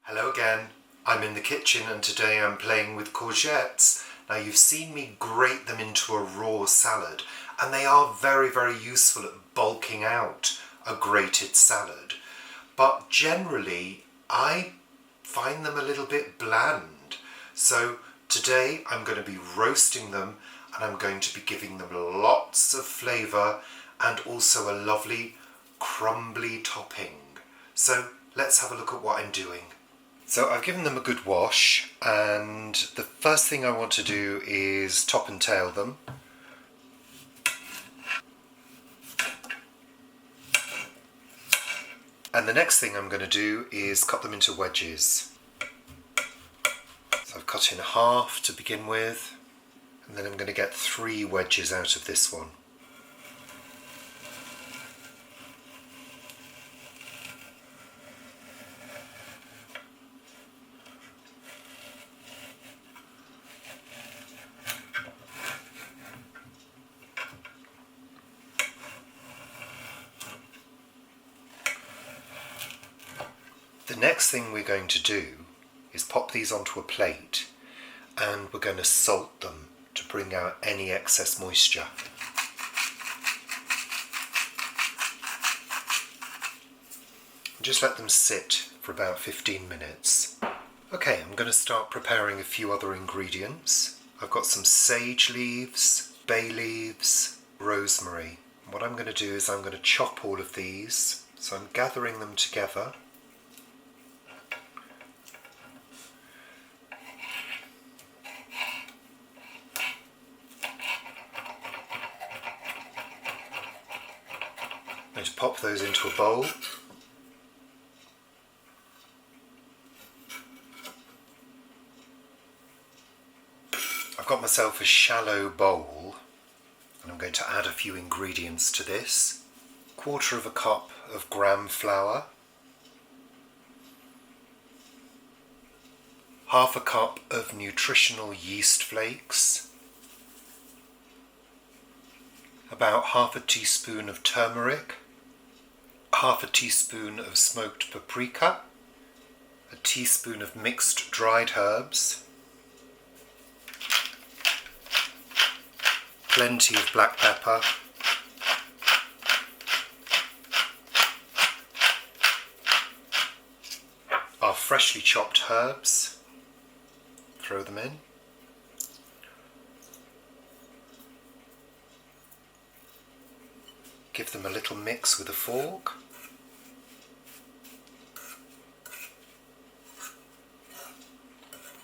Hello again, I'm in the kitchen and today I'm playing with courgettes. Now you've seen me grate them into a raw salad and they are very useful at bulking out a grated salad. But generally I find them a little bit bland. So today I'm going to be roasting them and I'm going to be giving them lots of flavour and also a lovely crumbly topping. So let's have a look at what I'm doing. So I've given them a good wash and the first thing I want to do is top and tail them. And the next thing I'm going to do is cut them into wedges. So I've cut in half to begin with and then I'm going to get 3 wedges out of this one. The next thing we're going to do is pop these onto a plate and we're going to salt them to bring out any excess moisture. Just let them sit for about 15 minutes. Okay, I'm going to start preparing a few other ingredients. I've got some sage leaves, bay leaves, rosemary. What I'm going to do is I'm going to chop all of these. So I'm gathering them together. I'm going to pop those into a bowl. I've got myself a shallow bowl and I'm going to add a few ingredients to this. 1/4 cup of gram flour, 1/2 cup of nutritional yeast flakes, about 1/2 teaspoon of turmeric, 1/2 teaspoon of smoked paprika, a teaspoon of mixed dried herbs, plenty of black pepper, our freshly chopped herbs, throw them in. Give them a little mix with a fork.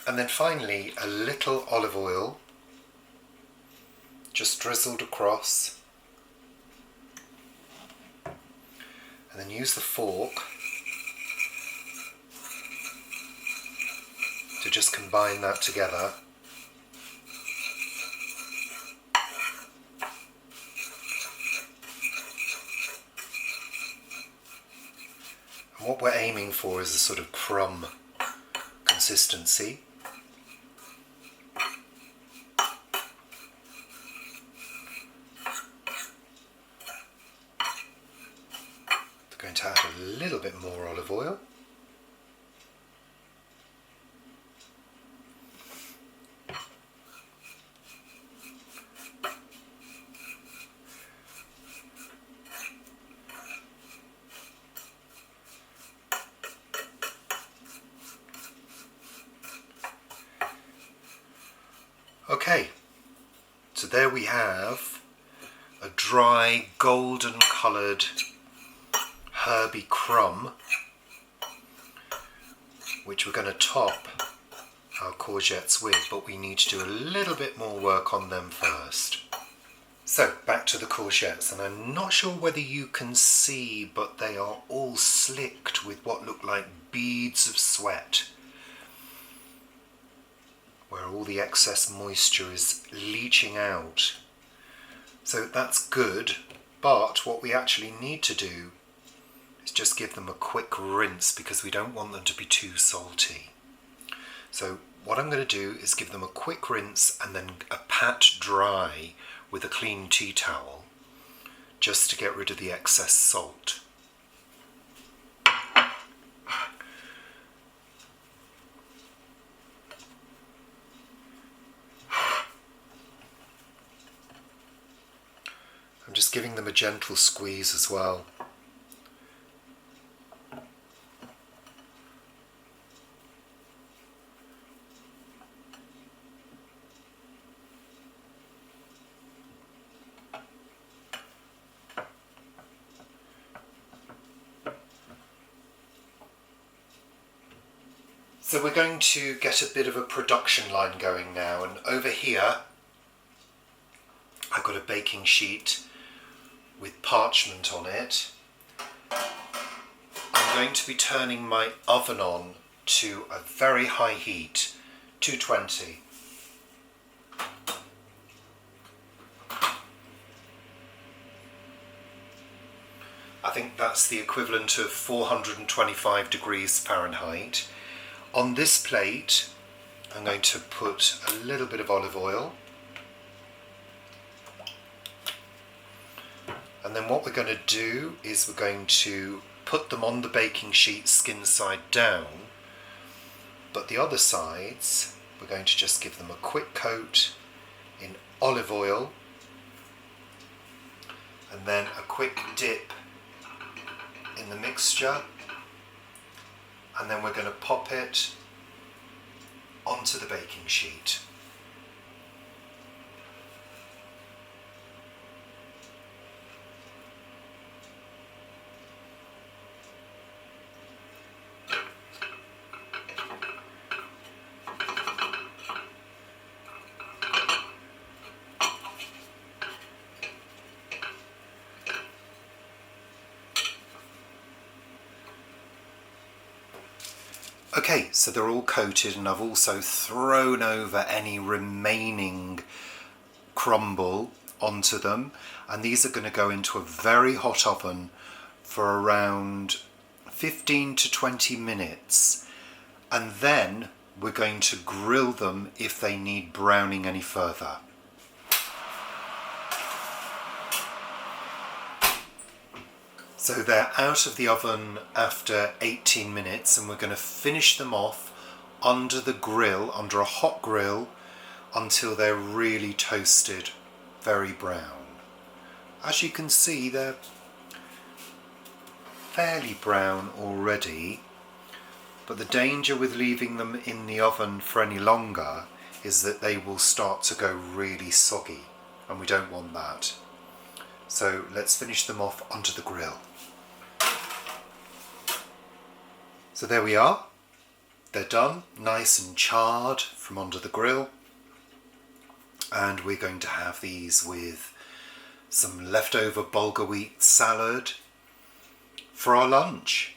And then finally a little olive oil just drizzled across. And then use the fork to just combine that together. And what we're aiming for is a sort of crumb consistency. We're going to add a little bit more olive oil. Okay, so there we have a dry golden coloured herby crumb which we're going to top our courgettes with, but we need to do a little bit more work on them first. So back to the courgettes, and I'm not sure whether you can see, but they are all slicked with what look like beads of sweat, where all the excess moisture is leaching out. So that's good, but what we actually need to do is just give them a quick rinse because we don't want them to be too salty. So what I'm going to do is give them a quick rinse and then a pat dry with a clean tea towel just to get rid of the excess salt. giving them a gentle squeeze as well. So we're going to get a bit of a production line going now, and over here I've got a baking sheet with parchment on it. I'm going to be turning my oven on to a very high heat, 220. I think that's the equivalent of 425 degrees Fahrenheit. On this plate, I'm going to put a little bit of olive oil. And then what we're going to do is we're going to put them on the baking sheet skin side down, but the other sides, we're going to just give them a quick coat in olive oil, and then a quick dip in the mixture. And then we're going to pop it onto the baking sheet. Okay, so they're all coated, and I've also thrown over any remaining crumble onto them, and these are going to go into a very hot oven for around 15 to 20 minutes, and then we're going to grill them if they need browning any further. So they're out of the oven after 18 minutes, and we're going to finish them off under the grill, under a hot grill, until they're really toasted, very brown. As you can see, they're fairly brown already, but the danger with leaving them in the oven for any longer is that they will start to go really soggy, and we don't want that. So let's finish them off onto the grill. So there we are, they're done, nice and charred from under the grill, and we're going to have these with some leftover bulgur wheat salad for our lunch.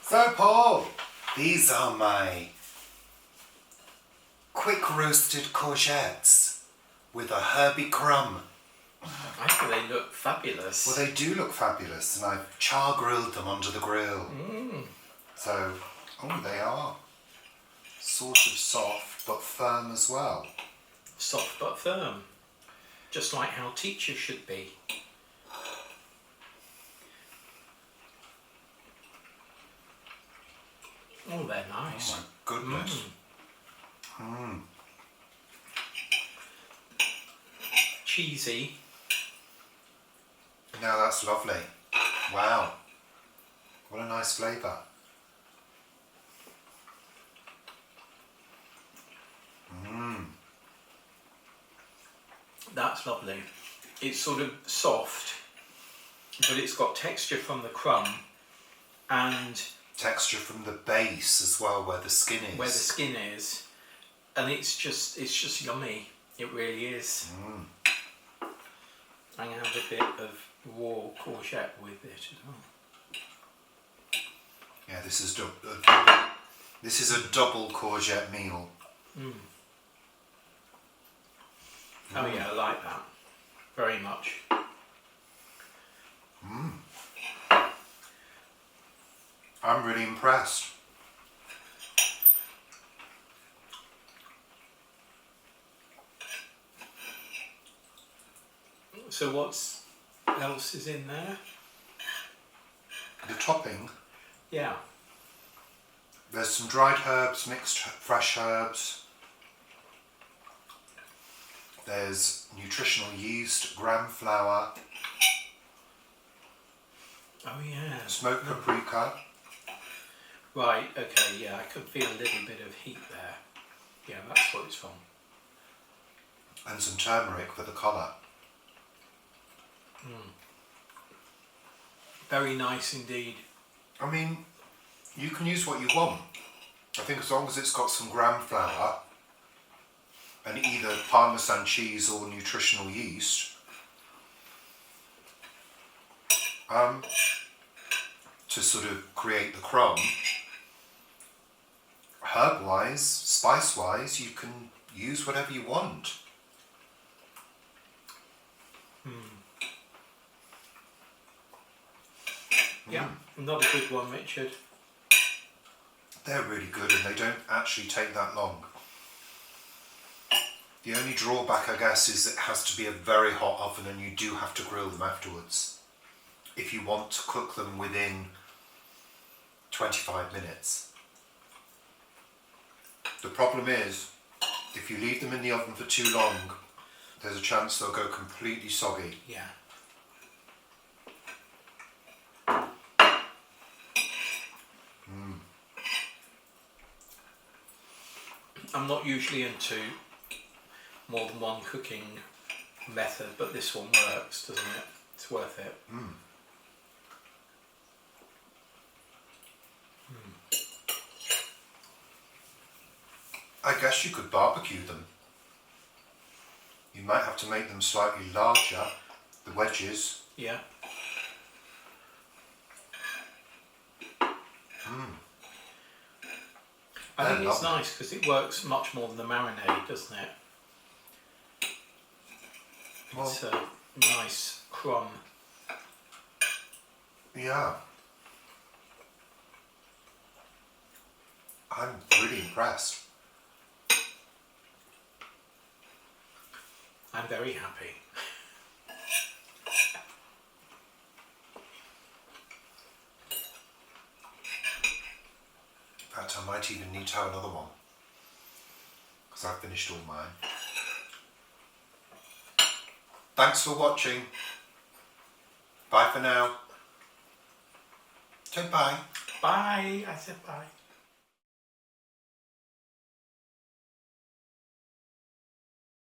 So Paul, these are my quick roasted courgettes with a herby crumb. I think they look fabulous. Well, they do look fabulous, and I've char grilled them under the grill. So, they are sort of soft but firm as well. Soft but firm, just like how teachers should be. Oh, they're nice. Oh my goodness. Cheesy. Now that's lovely. Wow. What a nice flavour. That's lovely. It's sort of soft, but it's got texture from the crumb and texture from the base as well, where the skin is. Where the skin is, and it's just yummy. It really is. I'm gonna have a bit of raw courgette with it as well. Yeah, this is a double courgette meal. Oh yeah, I like that very much. I'm really impressed. So what else is in there? The topping. Yeah. There's some dried herbs, mixed fresh herbs. There's nutritional yeast, gram flour, Oh yeah. smoked paprika. Right, okay, yeah, I can feel a little bit of heat there. Yeah, that's what it's from. And some turmeric for the colour. Very nice indeed. I mean, you can use what you want. I think as long as it's got some gram flour and either Parmesan cheese or nutritional yeast, to sort of create the crumb, herb-wise, spice-wise, you can use whatever you want. Yeah, another good one, Richard. They're really good and they don't actually take that long. The only drawback, I guess, is it has to be a very hot oven and you do have to grill them afterwards if you want to cook them within 25 minutes. The problem is, if you leave them in the oven for too long, there's a chance they'll go completely soggy. Yeah. I'm not usually into more than one cooking method, but this one works, doesn't it? It's worth it. I guess you could barbecue them. You might have to make them slightly larger, the wedges. Yeah. I think it's nice because it works much more than the marinade, doesn't it? Well, It's a nice crumb. yeah. I'm really impressed. I'm very happy. In fact, I might even need to have another one because I've finished all mine. Thanks for watching. Bye for now. Say bye. Bye. I said bye.